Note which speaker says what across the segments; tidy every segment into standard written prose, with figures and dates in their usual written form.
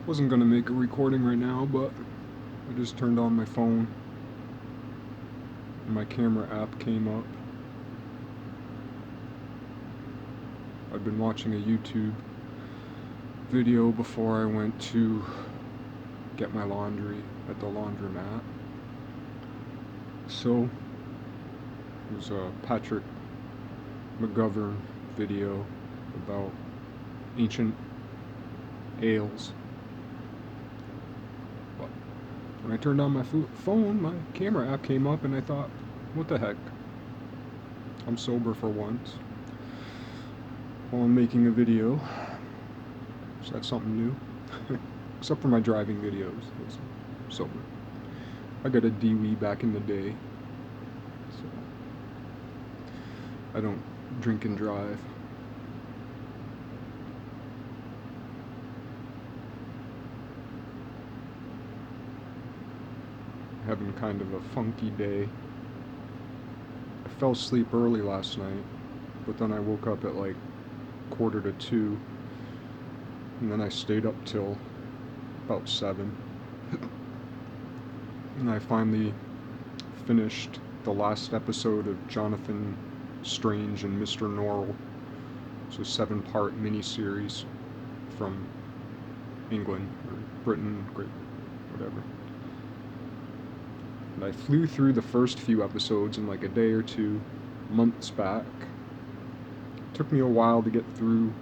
Speaker 1: Wasn't gonna make a recording right now, but I just turned on my phone and my camera app came up. I'd been watching a YouTube video before I went to get my laundry at the laundromat. So it was a Patrick McGovern video about ancient ales. But when I turned on my phone, my camera app came up and I thought, what the heck? I'm sober for once while I'm making a video. So that's something new. Except for my driving videos. It's sober. I got a DWI back in the day. So I don't drink and drive. Having kind of a funky day. I fell asleep early last night, but then I woke up at like 1:45, and then I stayed up till about 7. And I finally finished the last episode of Jonathan Strange and Mr. Norrell. It's a 7-part miniseries from England or Britain, Great, whatever. And I flew through the first few episodes in like a day or two, months back. It took me a while to get through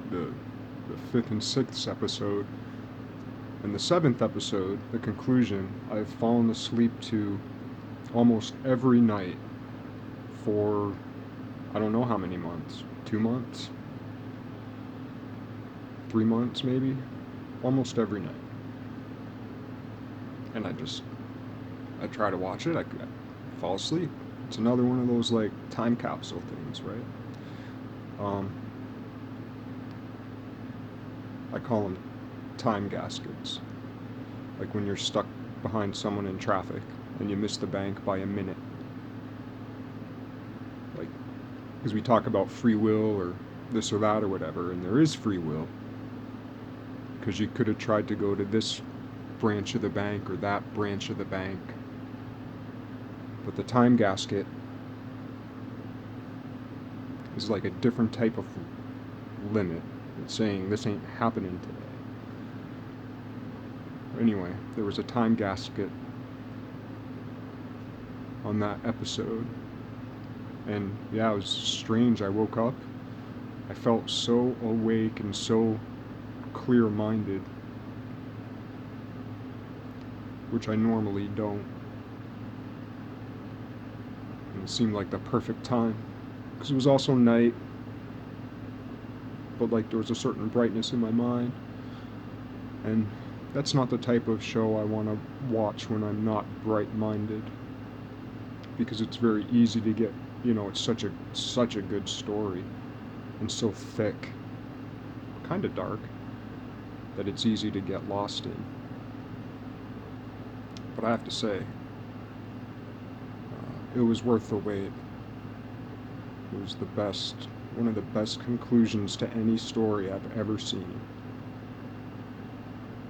Speaker 1: the 5th and 6th episode. And the 7th episode, the conclusion, I've fallen asleep to almost every night for I don't know how many months. 2 months? 3 months maybe? Almost every night. And I try to watch it, I fall asleep. It's another one of those like time capsule things, right? I call them time gaskets. Like when you're stuck behind someone in traffic and you miss the bank by a minute. Like, because we talk about free will or this or that or whatever, and there is free will. Because you could have tried to go to this branch of the bank or that branch of the bank. But the time gasket is like a different type of limit. It's saying this ain't happening today. Anyway, there was a time gasket on that episode. And yeah, it was strange. I woke up. I felt so awake and so clear-minded, which I normally don't. And it seemed like the perfect time, because it was also night, but like there was a certain brightness in my mind, and that's not the type of show I want to watch when I'm not bright-minded, because it's very easy to get, it's such a good story, and so thick, kind of dark, that it's easy to get lost in. But I have to say, it was worth the wait. It was one of the best conclusions to any story I've ever seen.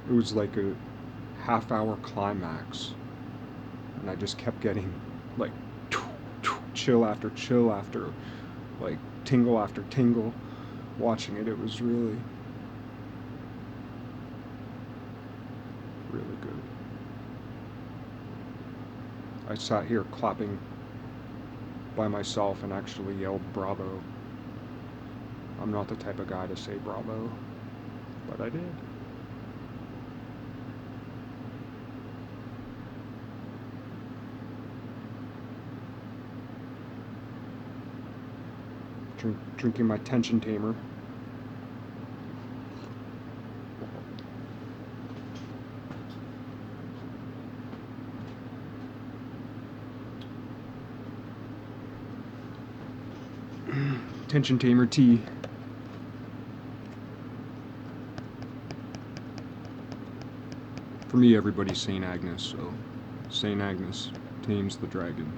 Speaker 1: It was like a half-hour climax, and I just kept getting like chill after chill after, like tingle after tingle, watching it. It was really, really good. I sat here clapping by myself and actually yelled bravo. I'm not the type of guy to say bravo, but I did. Drinking my tension tamer. Tension tamer tea. For me, everybody's St. Agnes, so St. Agnes tames the dragon.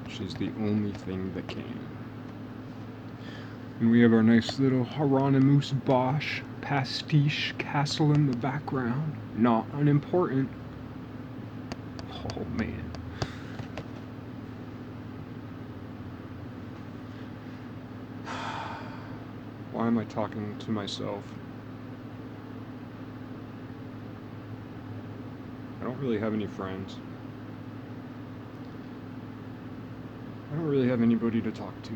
Speaker 1: She's the only thing that can. And we have our nice little Hieronymus Bosch pastiche castle in the background. Not unimportant. Oh man. Why am I talking to myself? I don't really have any friends. I don't really have anybody to talk to.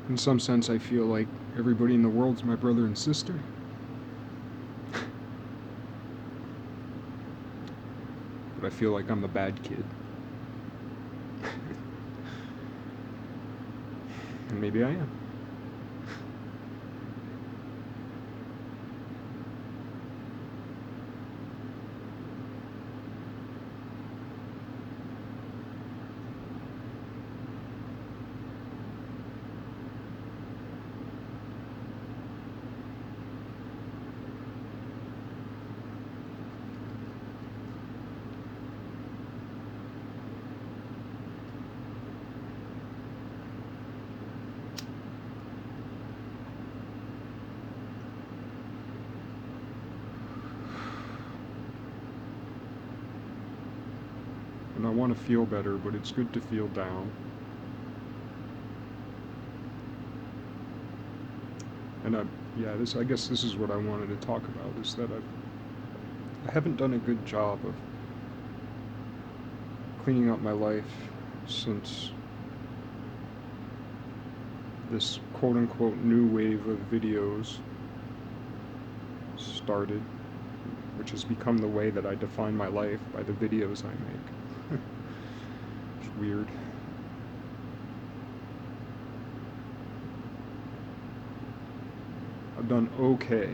Speaker 1: In some sense, I feel like everybody in the world's my brother and sister. But I feel like I'm the bad kid. And maybe I am. And I want to feel better, but it's good to feel down. And I guess this is what I wanted to talk about, is that I haven't done a good job of cleaning up my life since this quote-unquote new wave of videos started, which has become the way that I define my life, by the videos I make. It's weird. I've done okay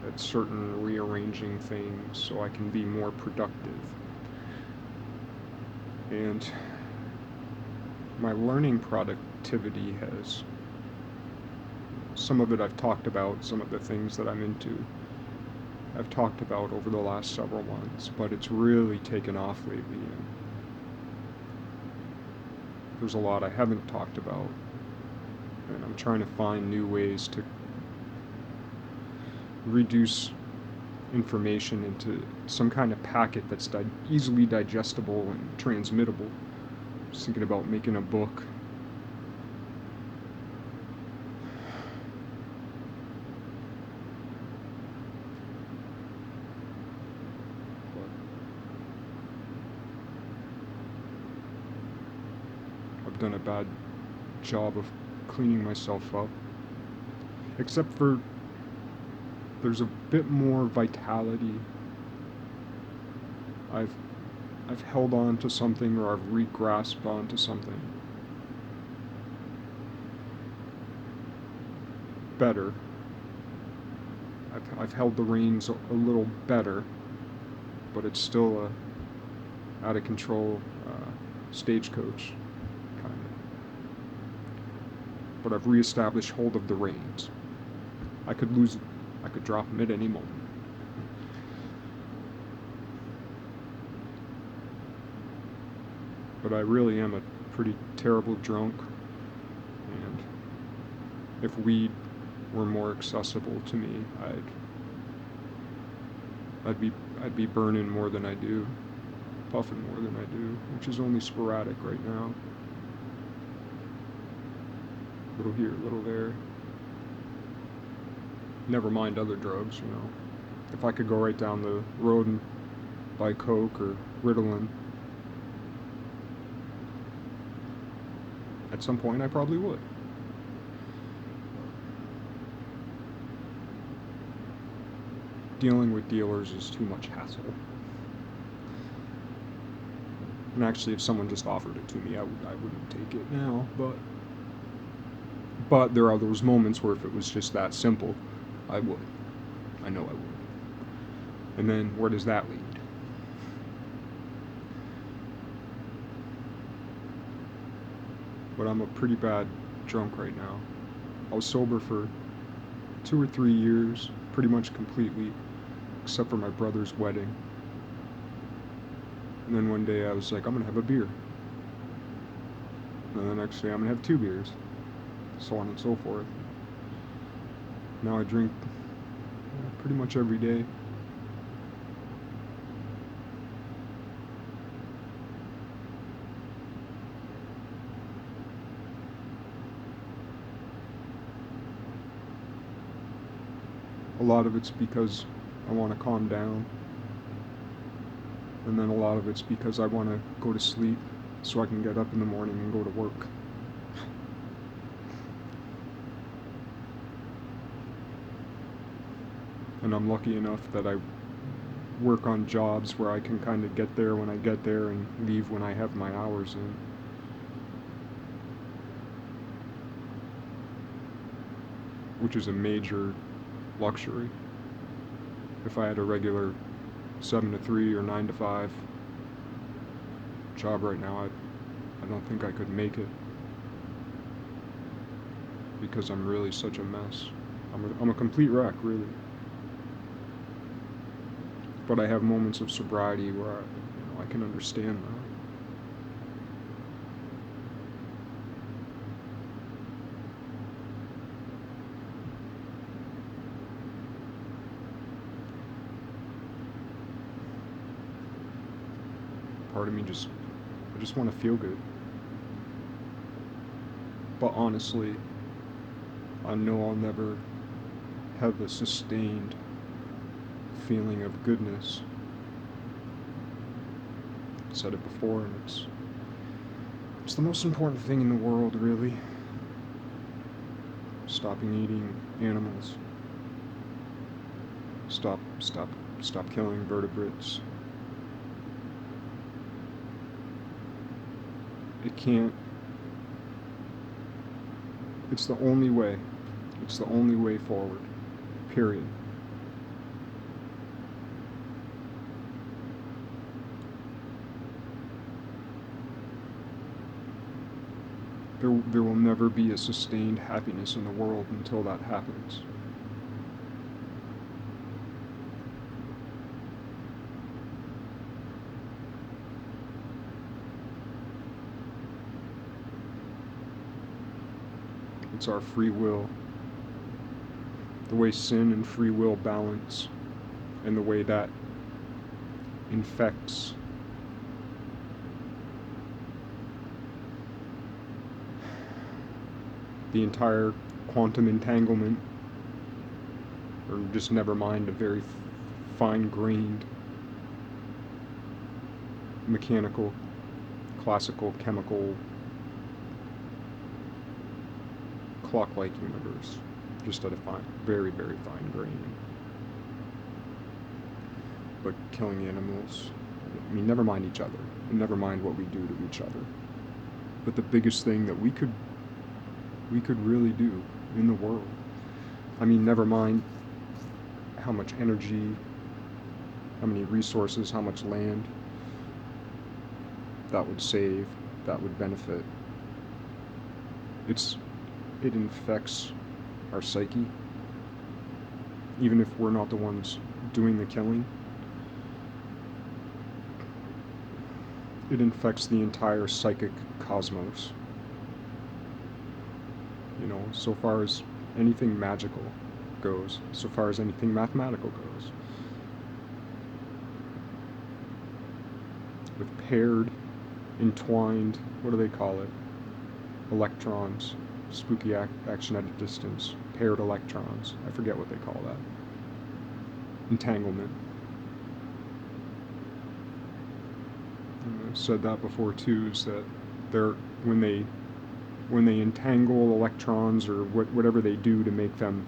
Speaker 1: at certain rearranging things so I can be more productive. And my learning productivity has, some of it I've talked about, some of the things that I'm into I've talked about over the last several months, but it's really taken off lately, and there's a lot I haven't talked about, and I'm trying to find new ways to reduce information into some kind of packet that's easily digestible and transmittable. Just thinking about making a book. I've done a bad job of cleaning myself up, except for there's a bit more vitality. I've held on to something, or I've re-grasped onto something better. I've held the reins a little better, but it's still a out of control stagecoach kind of. But I've reestablished hold of the reins. I could lose it. I could drop them at any moment. But I really am a pretty terrible drunk, and if weed were more accessible to me, I'd be burning more than I do, puffing more than I do, which is only sporadic right now. A little here, a little there. Never mind other drugs, you know. If I could go right down the road and buy Coke or Ritalin, at some point I probably would. Dealing with dealers is too much hassle. And actually, if someone just offered it to me, I wouldn't take it now, but there are those moments where if it was just that simple, I would. I know I would. And then where does that lead? But I'm a pretty bad drunk right now. I was sober for 2 or 3 years, pretty much completely, except for my brother's wedding. And then one day I was like, I'm gonna have a beer. And the next day I'm gonna have 2 beers. So on and so forth. Now I drink pretty much every day. A lot of it's because I want to calm down. And then a lot of it's because I want to go to sleep so I can get up in the morning and go to work. And I'm lucky enough that I work on jobs where I can kind of get there when I get there and leave when I have my hours in. Which is a major luxury. If I had a regular 7 to 3 or 9 to 5 job right now, I don't think I could make it. Because I'm really such a mess. I'm a complete wreck, really. But I have moments of sobriety where I can understand that. Part of me I just want to feel good. But honestly, I know I'll never have a sustained feeling of goodness. I said it before, and it's the most important thing in the world, really. Stopping eating animals. Stop killing vertebrates. It can't. It's the only way. It's the only way forward. Period. There will never be a sustained happiness in the world until that happens. It's our free will. The way sin and free will balance, and the way that infects the entire quantum entanglement, or just never mind a very fine-grained mechanical, classical, chemical, clock-like universe, just at a very, very fine grain. But killing animals, I mean, never mind each other, and never mind what we do to each other. But the biggest thing that we could really do in the world, I mean, never mind how much energy, how many resources, how much land that would save, that would benefit. It infects our psyche, even if we're not the ones doing the killing. It infects the entire psychic cosmos. You know, so far as anything magical goes, so far as anything mathematical goes. With paired, entwined, what do they call it? Electrons. Spooky action at a distance. Paired electrons. I forget what they call that. Entanglement. And I've said that before too, is that when they entangle electrons, or whatever they do to make them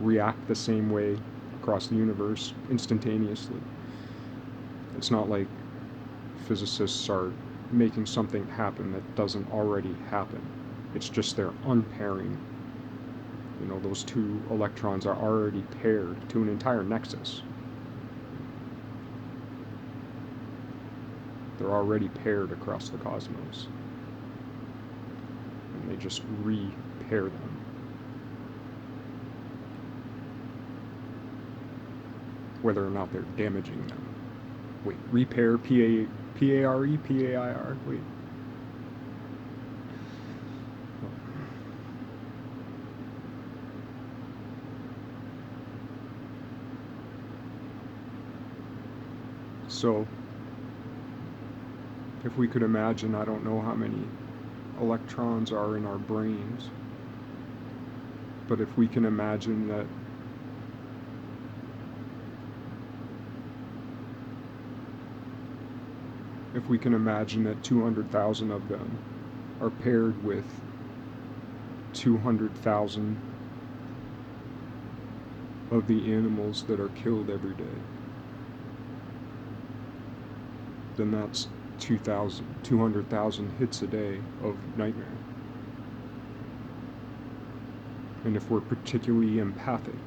Speaker 1: react the same way across the universe instantaneously. It's not like physicists are making something happen that doesn't already happen. It's just they're unpairing. You know, those 2 electrons are already paired to an entire nexus. They're already paired across the cosmos. And they just re-pair them. whether or not they're damaging them. Wait, repair, P-A-R-E, P-A-I-R, wait. So, if we could imagine, I don't know how many electrons are in our brains, but if we can imagine that if we can imagine that 200,000 of them are paired with 200,000 of the animals that are killed every day, then that's 200,000 hits a day of nightmare. And if we're particularly empathic,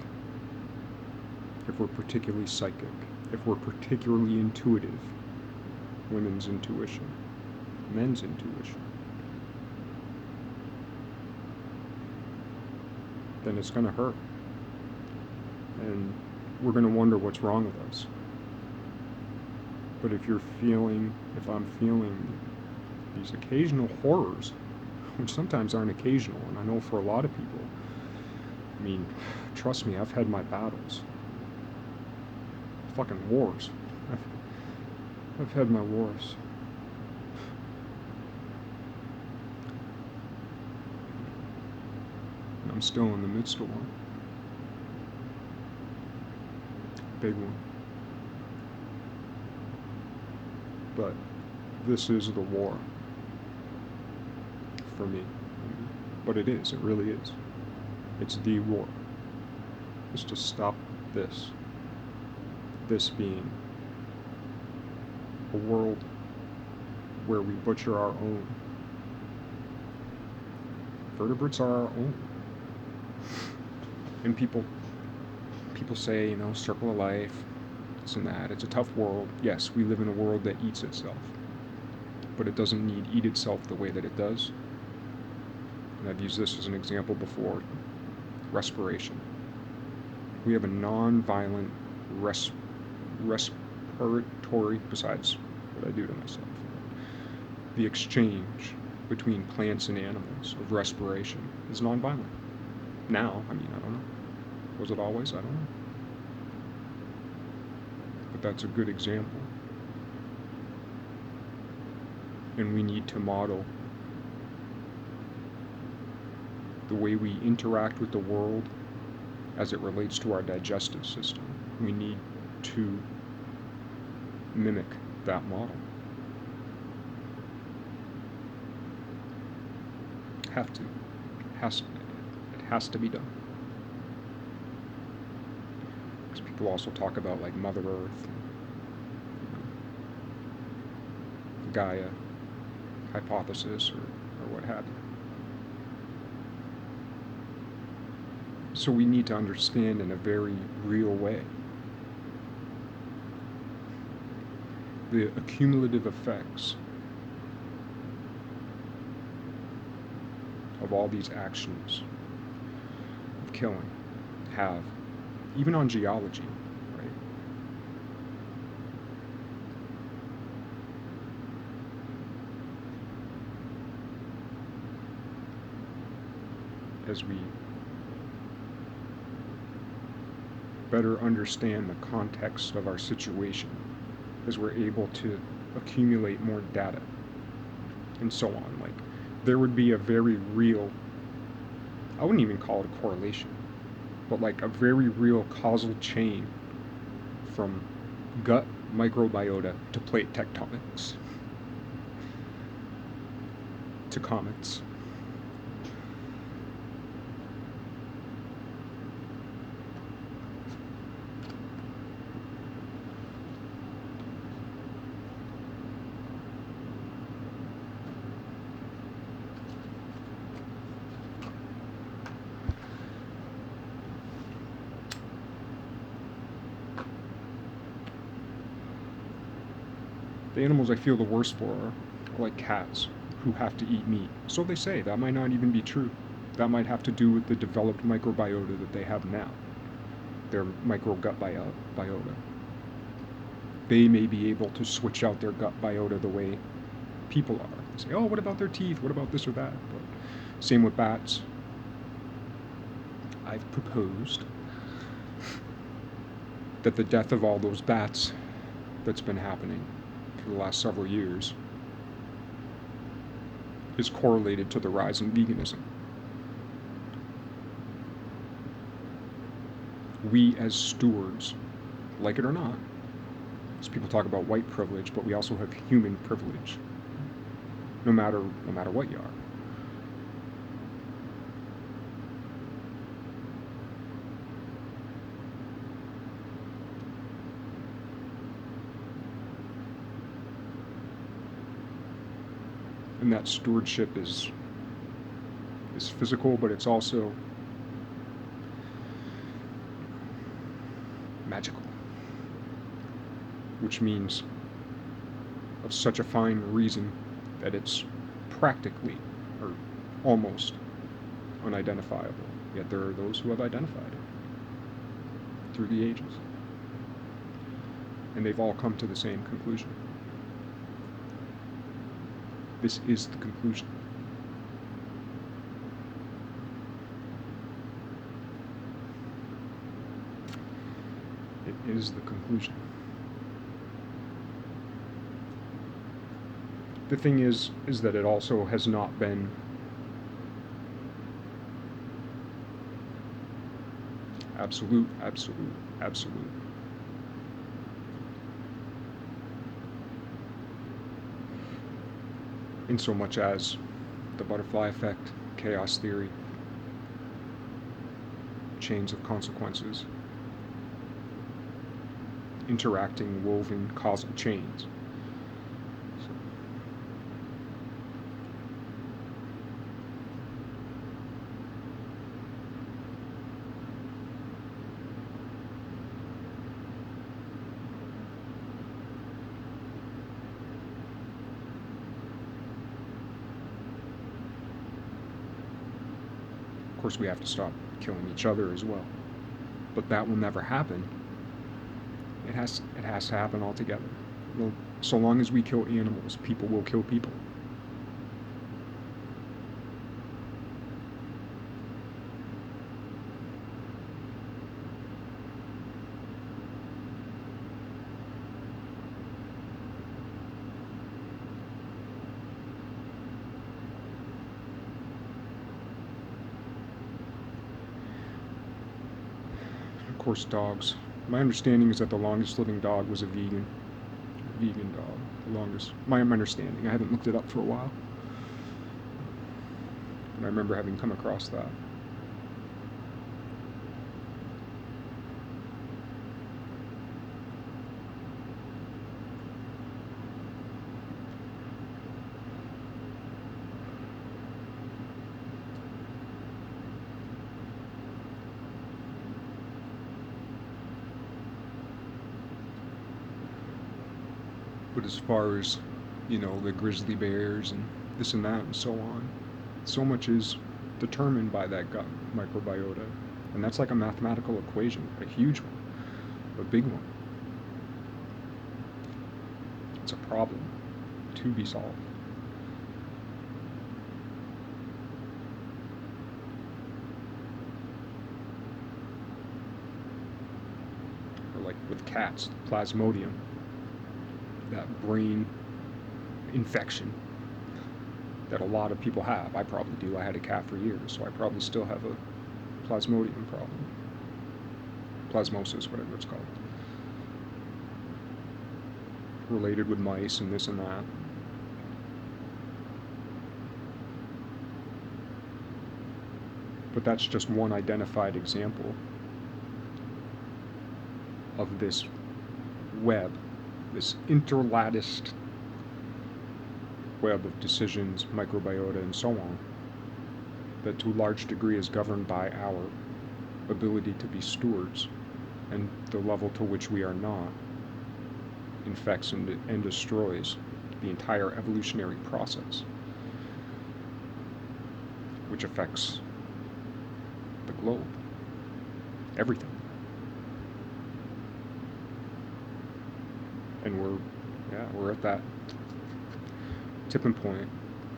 Speaker 1: if we're particularly psychic, if we're particularly intuitive, women's intuition, men's intuition, then it's going to hurt. And we're going to wonder what's wrong with us. But if I'm feeling these occasional horrors, which sometimes aren't occasional, and I know for a lot of people, I mean, trust me, I've had my battles. Fucking wars. I've had my wars. And I'm still in the midst of one. Big one. But this is the war for me. But it is, it really is. It's the war. It's to stop this. This being a world where we butcher our own. Vertebrates are our own. And people say, circle of life, this and that. It's a tough world. Yes, we live in a world that eats itself. But it doesn't need eat itself the way that it does. And I've used this as an example before. Respiration. We have a non-violent respiratory, besides what I do to myself. The exchange between plants and animals of respiration is non-violent. Now, I don't know. Was it always? I don't know. But that's a good example. And we need to model the way we interact with the world as it relates to our digestive system. We need to mimic that model. Have to. It has to be done. Because people also talk about like Mother Earth, Gaia hypothesis or what have you. So we need to understand in a very real way the accumulative effects of all these actions of killing have, even on geology, right? As we better understand the context of our situation, as we're able to accumulate more data and so on. Like, there would be a very real, I wouldn't even call it a correlation, but like a very real causal chain from gut microbiota to plate tectonics to comets. The animals I feel the worst for are like cats, who have to eat meat. So they say. That might not even be true. That might have to do with the developed microbiota that they have now. Their micro gut biota. they may be able to switch out their gut biota the way people are. They say, oh, what about their teeth? What about this or that? But same with bats. I've proposed that the death of all those bats that's been happening for the last several years is correlated to the rise in veganism. We as stewards, like it or not, as people talk about white privilege, but we also have human privilege, no matter what you are. And that stewardship is physical, but it's also magical, which means of such a fine reason that it's practically or almost unidentifiable. Yet there are those who have identified it through the ages. And they've all come to the same conclusion. This is the conclusion. It is the conclusion. The thing is that it also has not been absolute. In so much as the butterfly effect, chaos theory, chains of consequences, interacting, woven causal chains. Of course, we have to stop killing each other as well. But that will never happen. It has to happen altogether. Well, so long as we kill animals, people will kill people. Of course, dogs. My understanding is that the longest living dog was a vegan dog. The longest. My understanding. I haven't looked it up for a while. But I remember having come across that. But as far as, the grizzly bears and this and that and so on, so much is determined by that gut microbiota. And that's like a mathematical equation, a huge one, a big one. It's a problem to be solved. Or like with cats, Plasmodium, that brain infection that a lot of people have. I probably do. I had a cat for years, so I probably still have a Plasmodium problem. Plasmosis, whatever it's called. Related with mice and this and that. But that's just one identified example of this web, this interlatticed web of decisions, microbiota, and so on, that to a large degree is governed by our ability to be stewards, and the level to which we are not infects and destroys the entire evolutionary process, which affects the globe, everything. And we're at that tipping point.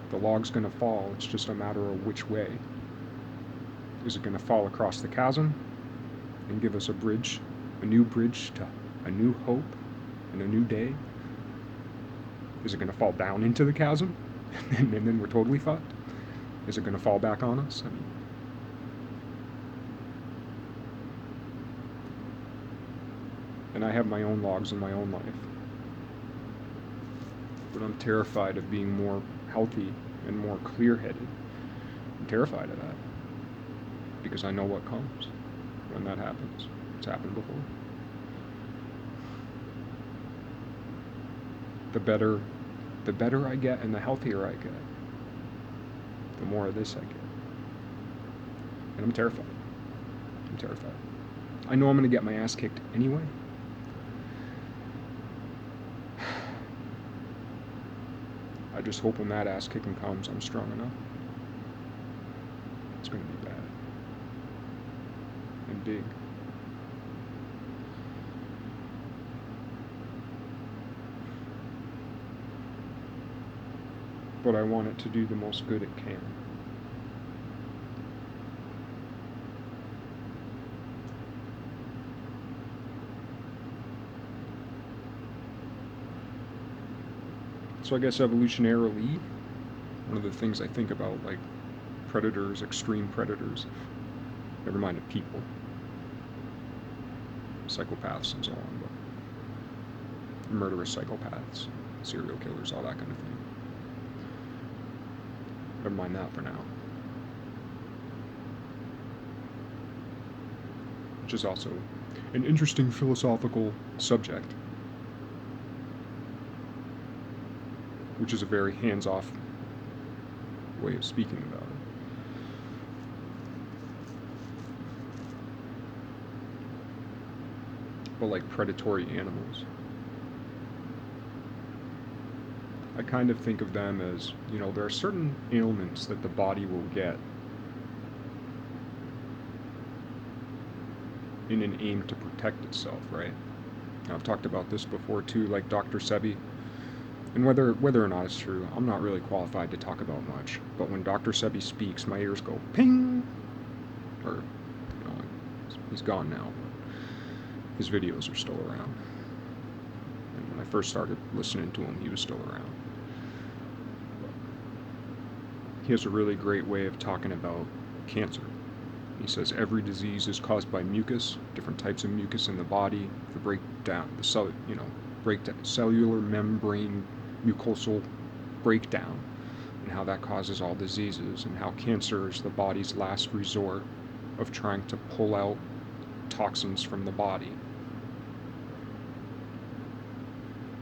Speaker 1: The log's going to fall. It's just a matter of which way. Is it going to fall across the chasm and give us a bridge, a new bridge to a new hope and a new day? Is it going to fall down into the chasm and then we're totally fucked? Is it going to fall back on us? I mean, and I have my own logs in my own life. But I'm terrified of being more healthy and more clear-headed. I'm terrified of that. Because I know what comes when that happens. It's happened before. The better I get and the healthier I get, the more of this I get. And I'm terrified. I'm terrified. I know I'm going to get my ass kicked anyway. I just hope when that ass kicking comes, I'm strong enough. It's going to be bad. And big. But I want it to do the most good it can. So I guess evolutionarily, one of the things I think about, like predators, extreme predators, never mind of people, psychopaths and so on, but murderous psychopaths, serial killers, all that kind of thing. Never mind that for now. Which is also an interesting philosophical subject. Which is a very hands-off way of speaking about it. But like predatory animals, I kind of think of them as, there are certain ailments that the body will get in an aim to protect itself, right? Now, I've talked about this before too, like Dr. Sebi. And whether or not it's true, I'm not really qualified to talk about much. But when Dr. Sebi speaks, my ears go ping! Or, he's gone now, but his videos are still around. And when I first started listening to him, he was still around. But he has a really great way of talking about cancer. He says every disease is caused by mucus, different types of mucus in the body, the breakdown, cellular membrane mucosal breakdown, and how that causes all diseases, and how cancer is the body's last resort of trying to pull out toxins from the body,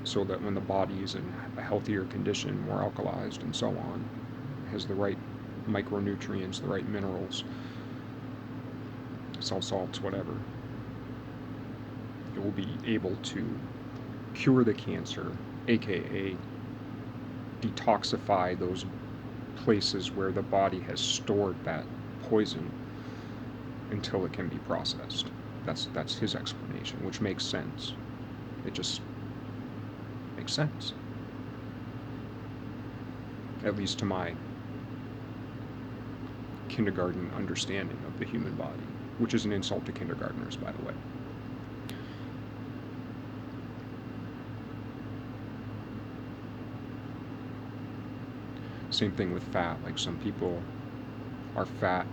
Speaker 1: so that when the body is in a healthier condition, more alkalized and so on, has the right micronutrients, the right minerals, salts, whatever, it will be able to cure the cancer, aka detoxify those places where the body has stored that poison until it can be processed. That's his explanation, which makes sense. It just makes sense. At least to my kindergarten understanding of the human body, which is an insult to kindergartners, by the way. Same thing with fat. Like, some people are fat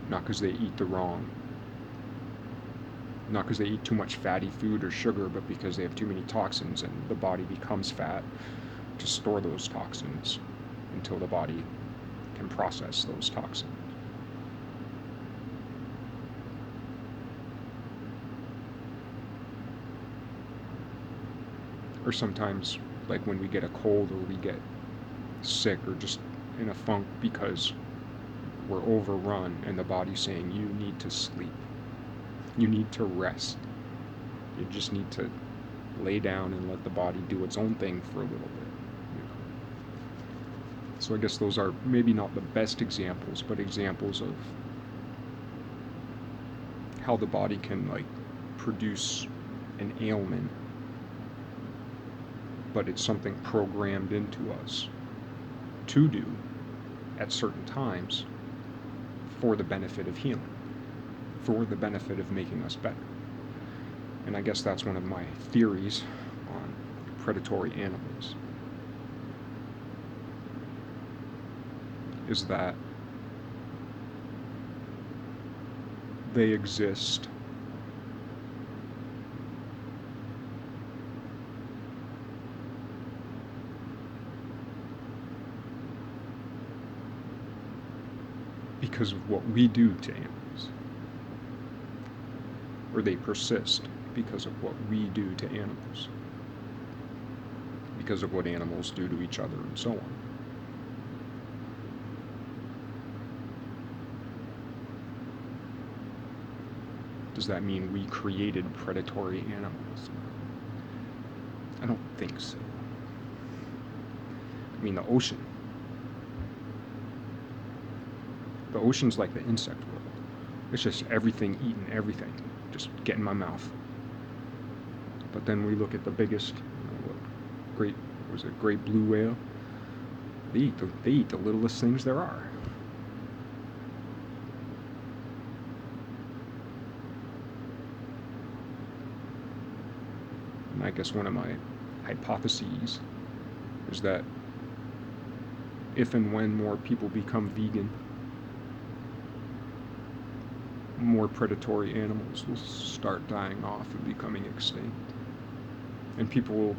Speaker 1: not because they eat not because they eat too much fatty food or sugar, but because they have too many toxins, and the body becomes fat to store those toxins until the body can process those toxins. Or sometimes, like when we get a cold or we get sick or just in a funk because we're overrun, and the body's saying, you need to sleep, you need to rest, you just need to lay down and let the body do its own thing for a little bit. So I guess those are maybe not the best examples, but examples of how the body can, like, produce an ailment, but it's something programmed into us to do at certain times for the benefit of healing, for the benefit of making us better. And I guess that's one of my theories on predatory animals, is that they exist because of what we do to animals, or they persist because of what we do to animals, because of what animals do to each other, and so on. Does that mean we created predatory animals? I don't think so. I mean, the ocean. The ocean's like the insect world. It's just everything eating everything, just get in my mouth. But then we look at the biggest, great blue whale? They eat the littlest things there are. And I guess one of my hypotheses is that if and when more people become vegan, more predatory animals will start dying off and becoming extinct. And people will,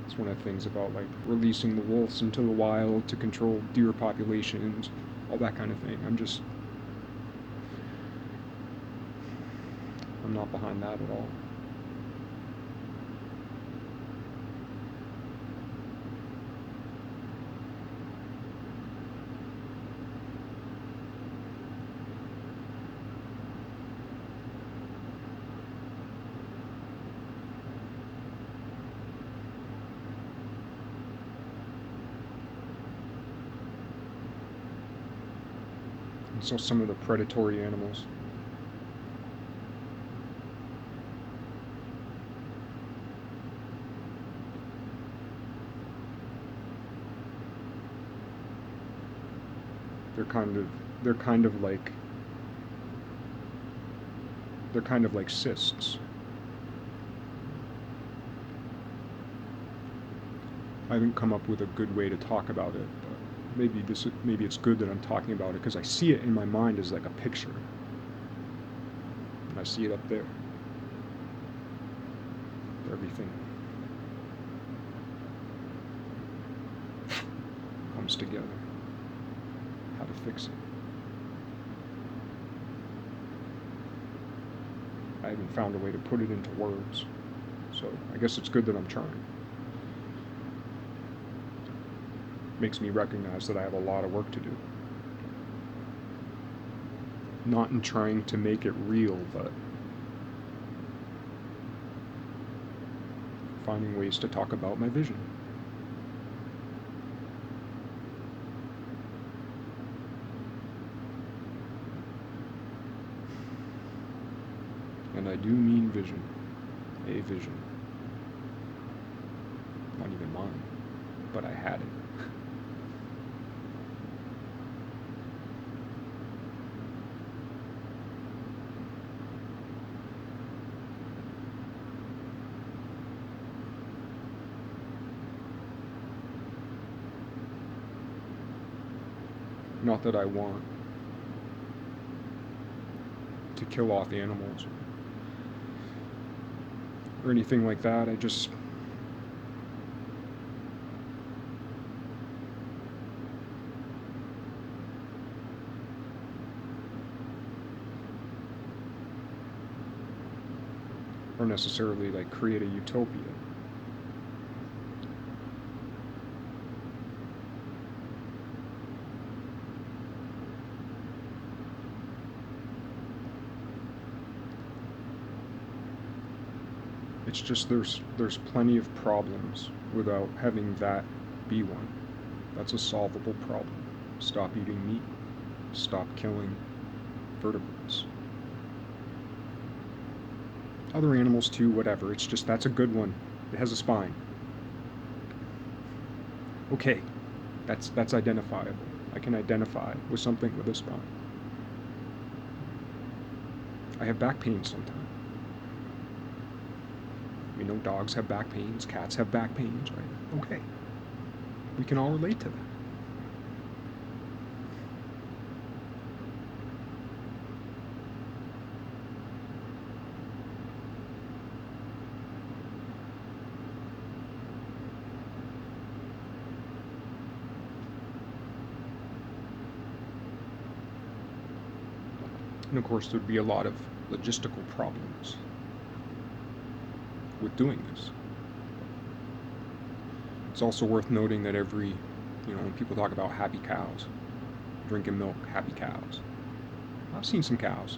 Speaker 1: It's one of the things about like releasing the wolves into the wild to control deer populations, all that kind of thing. I'm not behind that at all. So some of the predatory animals, they're kind of like cysts. I haven't come up with a good way to talk about it, but maybe it's good that I'm talking about it, because I see it in my mind as like a picture. And I see it up there. Everything comes together. How to fix it. I haven't found a way to put it into words. So I guess it's good that I'm trying. Makes me recognize that I have a lot of work to do. Not in trying to make it real, but finding ways to talk about my vision. And I do mean vision. A vision. Not even mine, but I had it. Not that I want to kill off animals or anything like that. I just or necessarily like create a utopia. It's just there's plenty of problems without having that be one. That's a solvable problem. Stop eating meat. Stop killing vertebrates. Other animals too, whatever. It's just that's a good one. It has a spine. Okay, that's identifiable. I can identify with something with a spine. I have back pain sometimes. We know dogs have back pains, cats have back pains, right? Okay. We can all relate to that. And of course, there'd be a lot of logistical problems with doing this. It's also worth noting that when people talk about happy cows, drinking milk, happy cows. I've seen some cows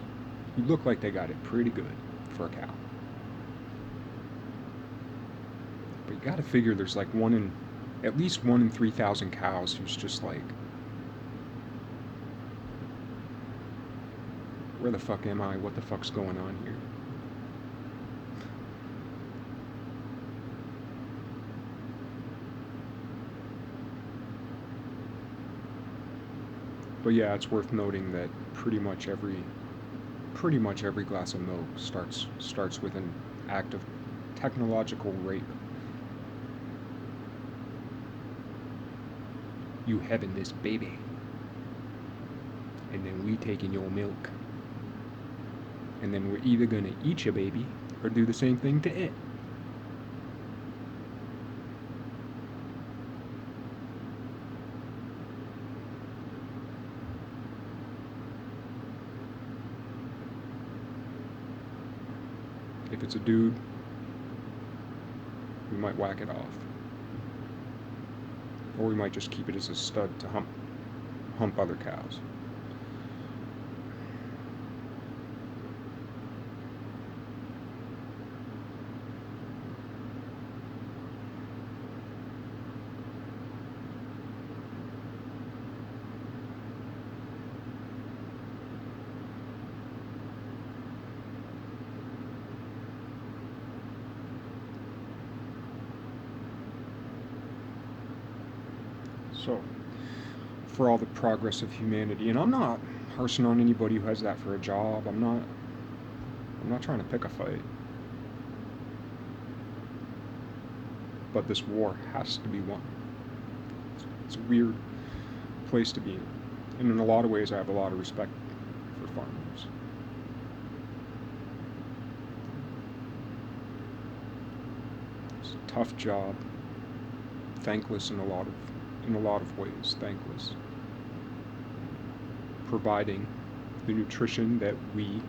Speaker 1: who look like they got it pretty good for a cow. But you gotta figure there's like at least 1 in 3,000 cows who's just like, where the fuck am I? What the fuck's going on here? But yeah, it's worth noting that pretty much every glass of milk starts with an act of technological rape. You having this baby, and then we taking your milk, and then we're either gonna eat your baby or do the same thing to it. If it's a dude, we might whack it off. Or we might just keep it as a stud to hump other cows. So, for all the progress of humanity, and I'm not harsing on anybody who has that for a job. I'm not trying to pick a fight. But this war has to be won. It's a weird place to be in. And in a lot of ways, I have a lot of respect for farmers. It's a tough job, thankless in a lot of ways, thankless. Providing the nutrition that we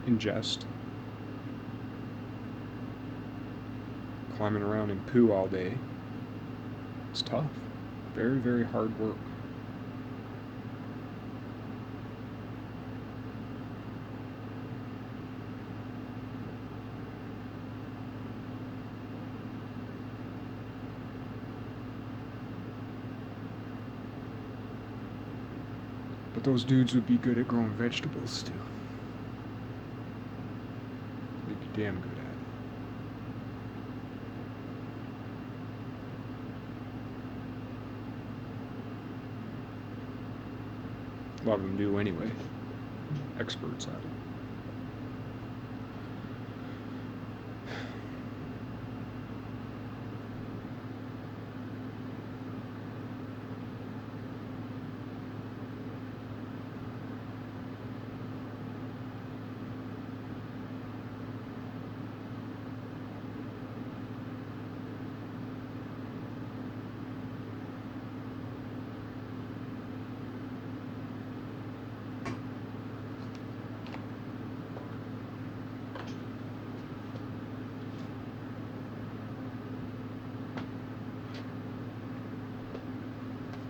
Speaker 1: ingest. Climbing around in poo all day. It's tough. Very, very hard work. But those dudes would be good at growing vegetables too. They'd be damn good at it. A lot of them do anyway. Experts at it.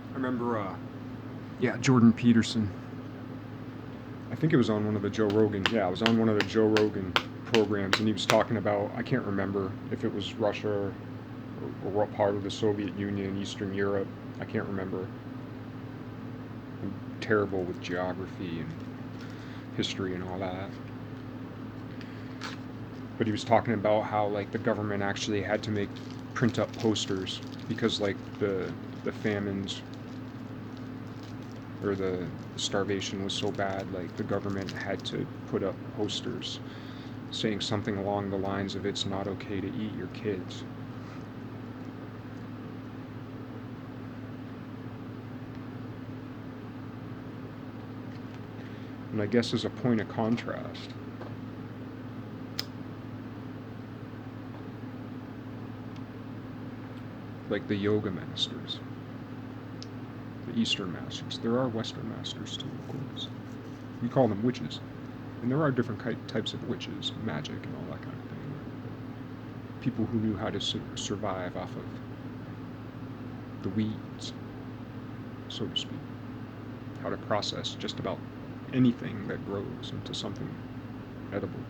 Speaker 1: I remember Yeah, Jordan Peterson. I think it was on one of the Joe Rogan. Yeah, it was on one of the Joe Rogan programs, and he was talking about, I can't remember if it was Russia or what part of the Soviet Union, Eastern Europe. I can't remember. I'm terrible with geography and history and all that. But he was talking about how like the government actually had to print up posters because like the famines or the starvation was so bad, like the government had to put up posters saying something along the lines of it's not okay to eat your kids. And I guess as a point of contrast, like the yoga masters, the Eastern masters, there are Western masters too, of course. We call them witches. And there are different types of witches, magic and all that kind of thing. People who knew how to survive off of the weeds, so to speak. How to process just about anything that grows into something edible.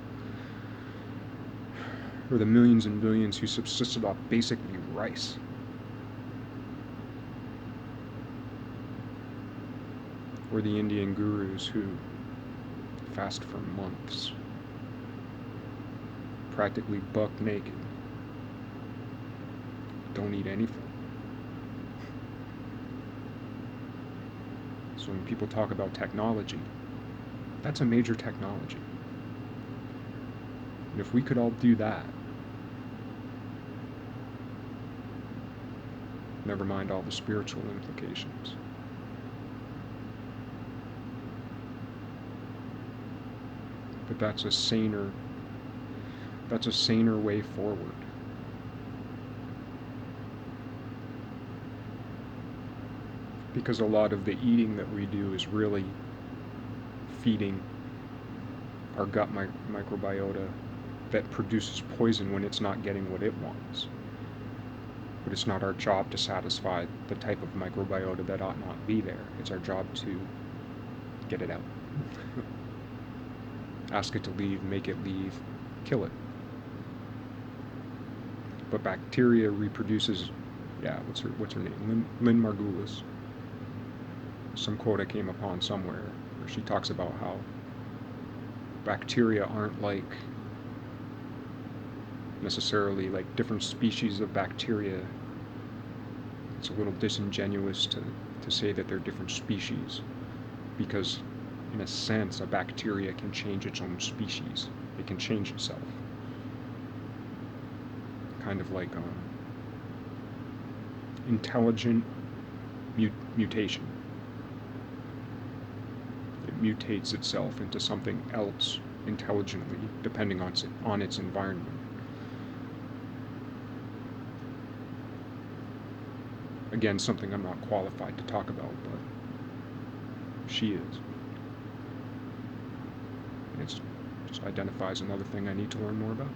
Speaker 1: Or the millions and billions who subsisted off basically rice. Or the Indian gurus who fast for months, practically buck naked, don't eat anything. So when people talk about technology, that's a major technology. And if we could all do that, never mind all the spiritual implications. But that's a saner way forward. Because a lot of the eating that we do is really feeding our gut microbiota that produces poison when it's not getting what it wants. But it's not our job to satisfy the type of microbiota that ought not be there. It's our job to get it out. Ask it to leave, make it leave, kill it. But bacteria reproduces, what's her name? Lynn Margulis. Some quote I came upon somewhere where she talks about how bacteria aren't like necessarily like different species of bacteria. It's a little disingenuous to say that they're different species, because in a sense a bacteria can change its own species. It can change itself. Kind of like intelligent mutation. It mutates itself into something else intelligently, depending on its environment. Again, something I'm not qualified to talk about, but she is. And it just identifies another thing I need to learn more about.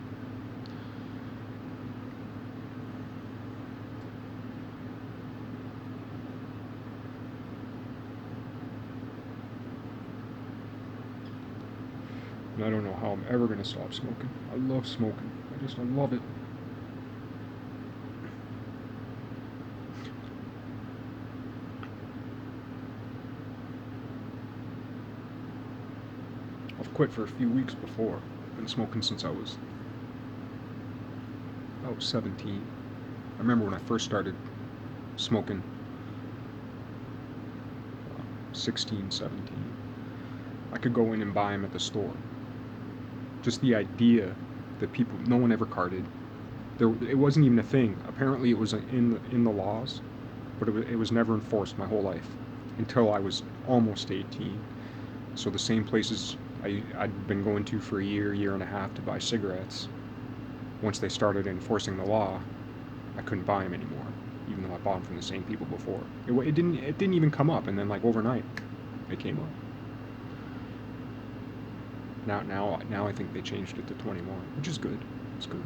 Speaker 1: And I don't know how I'm ever going to stop smoking. I love smoking. I love it. I've quit for a few weeks before. I've been smoking since I was about 17. I remember when I first started smoking, 16, 17. I could go in and buy them at the store. Just the idea that no one ever carded. It wasn't even a thing. Apparently it was in the laws, but it was never enforced my whole life until I was almost 18. So the same places I'd been going to for a year and a half to buy cigarettes, once they started enforcing the law, I couldn't buy them anymore, even though I bought them from the same people before. It didn't even come up, and then like overnight, it came up. Now I think they changed it to 21, which is good. It's good.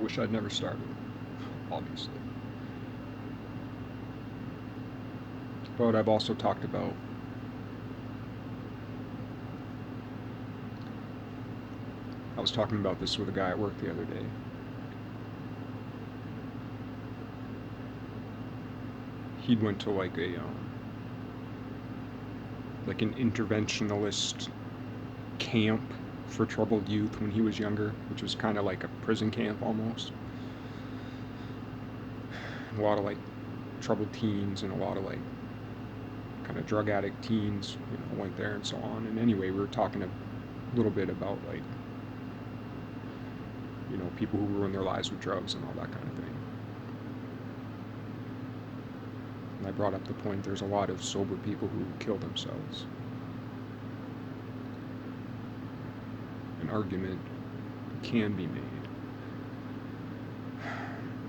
Speaker 1: wish I'd never started, obviously. But I've also talked about I was talking about this with a guy at work the other day. He'd went to like an interventionalist camp for troubled youth when he was younger, which was kind of like a prison camp almost. A lot of like troubled teens and a lot of like kind of drug addict teens, went there and so on. And anyway, we were talking a little bit about like, people who ruin their lives with drugs and all that kind of thing. And I brought up the point there's a lot of sober people who kill themselves. An argument can be made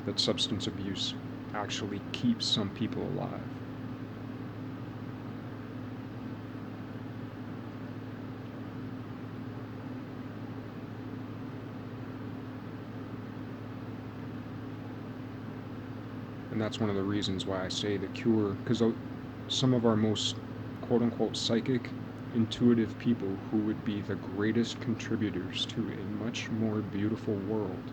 Speaker 1: that substance abuse actually keeps some people alive. And that's one of the reasons why I say the cure, because some of our most quote-unquote psychic, intuitive people who would be the greatest contributors to a much more beautiful world.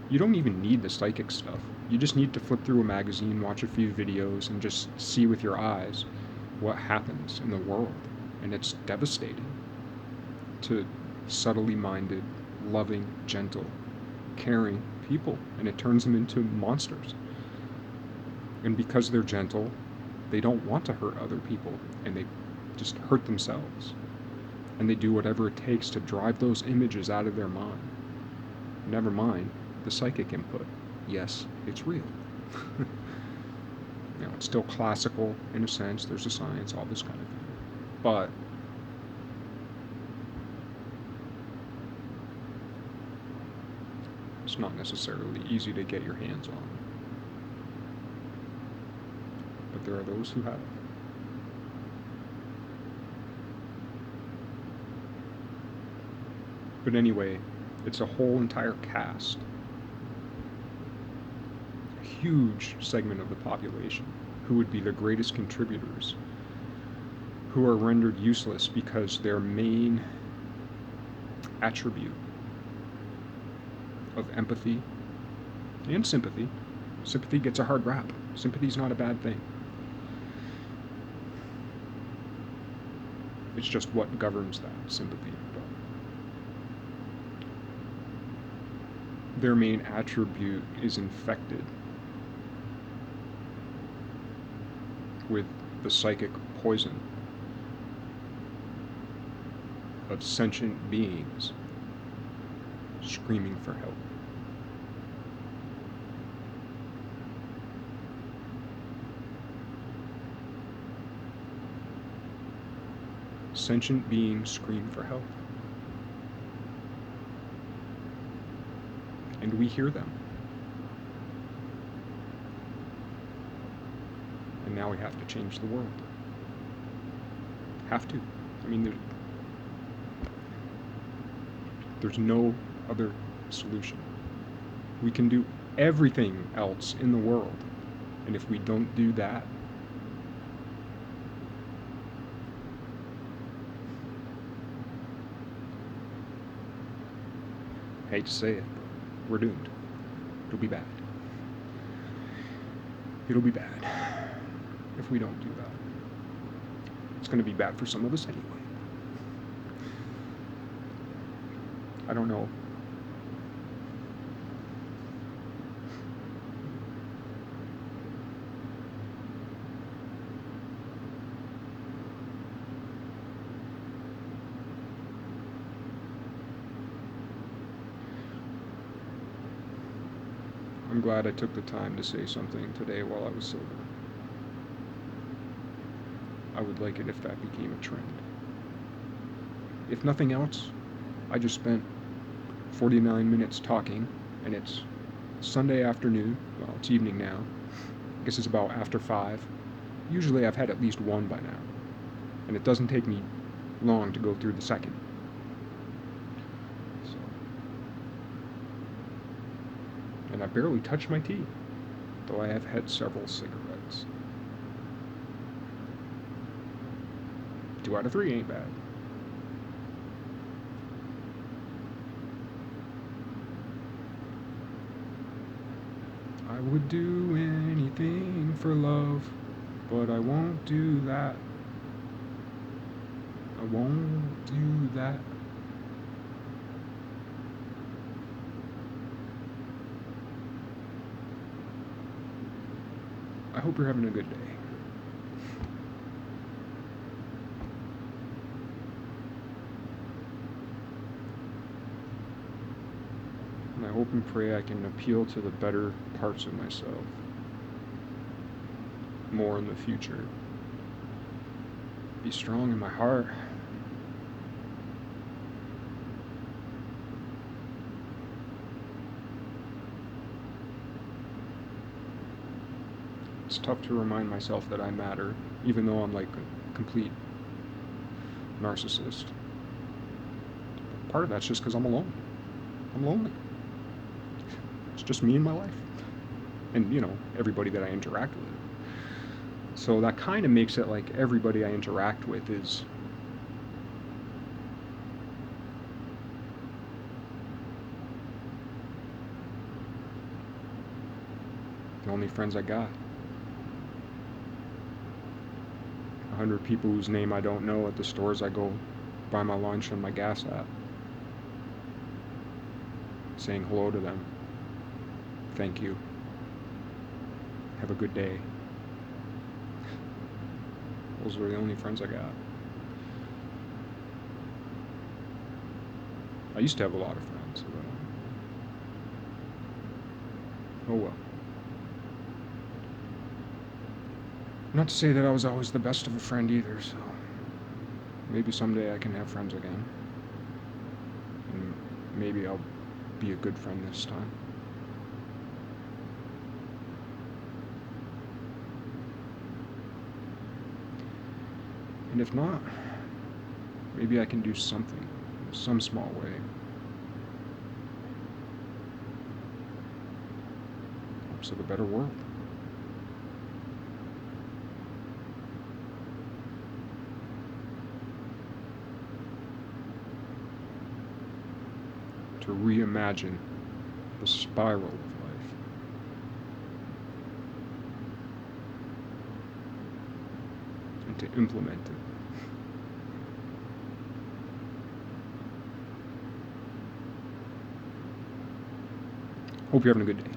Speaker 1: You don't even need the psychic stuff. You just need to flip through a magazine, watch a few videos, and just see with your eyes what happens in the world. And it's devastating to subtly minded, loving, gentle, caring people, and it turns them into monsters. And because they're gentle, they don't want to hurt other people, and they just hurt themselves. And they do whatever it takes to drive those images out of their mind. Never mind the psychic input. Yes, it's real. It's still classical in a sense. There's a science, all this kind of thing. But it's not necessarily easy to get your hands on. But there are those who have. But anyway, it's a whole entire cast, a huge segment of the population who would be the greatest contributors, who are rendered useless because their main attribute of empathy and sympathy gets a hard rap. Sympathy's not a bad thing. It's just what governs that sympathy. Their main attribute is infected with the psychic poison of sentient beings screaming for help. Sentient beings scream for help. And we hear them. And now we have to change the world. Have to. I mean, there's no other solution. We can do everything else in the world. And if we don't do that, I hate to say it, but we're doomed. It'll be bad. It'll be bad if we don't do that. It's going to be bad for some of us anyway. I don't know. I'm glad I took the time to say something today while I was sober. I would like it if that became a trend. If nothing else, I just spent 49 minutes talking, and it's Sunday afternoon. Well, it's evening now. I guess it's about after 5. Usually I've had at least one by now, and it doesn't take me long to go through the second. So, And I barely touched my tea, though I have had several cigarettes. 2 out of 3 ain't bad. I would do anything for love, but I won't do that. I won't do that. I hope you're having a good day. And I hope and pray I can appeal to the better parts of myself more in the future. Be strong in my heart. It's tough to remind myself that I matter, even though I'm like a complete narcissist. Part of that's just because I'm alone. I'm lonely. It's just me and my life. And, everybody that I interact with. So that kind of makes it like everybody I interact with is the only friends I got. 100 people whose name I don't know at the stores I go buy my lunch and my gas at. Saying hello to them. Thank you. Have a good day. Those were the only friends I got. I used to have a lot of friends, but oh well. Not to say that I was always the best of a friend either, so maybe someday I can have friends again. And maybe I'll be a good friend this time. And if not, maybe I can do something, in some small way. Hopes of a better world. To reimagine the spiral of life. And to implement it. Hope you're having a good day.